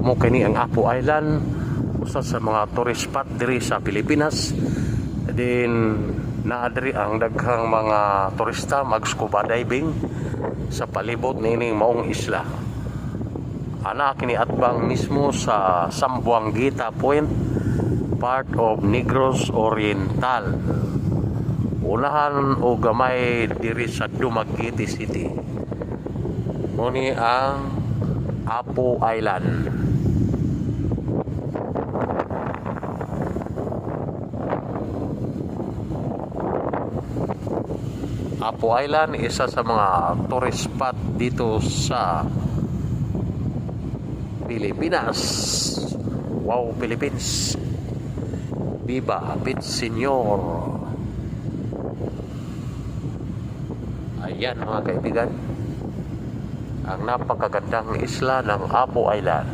mo kini ang Apo Island, usa sa mga tourist spot diri sa Pilipinas. Din naadri ang daghang mga turista mag-scuba diving sa palibot nining maong isla. Ana kini atbang mismo sa Sambuanguita Point, part of Negros Oriental. Unahan o gamay diri sa Dumaguete City. Muni ang Apo Island. Apo Island, isa sa mga tourist spot dito sa Pilipinas. Wow, Philippines! Viva Pit Senyor! Ayan mga kaibigan, ang napakagandang isla ng Apo Island.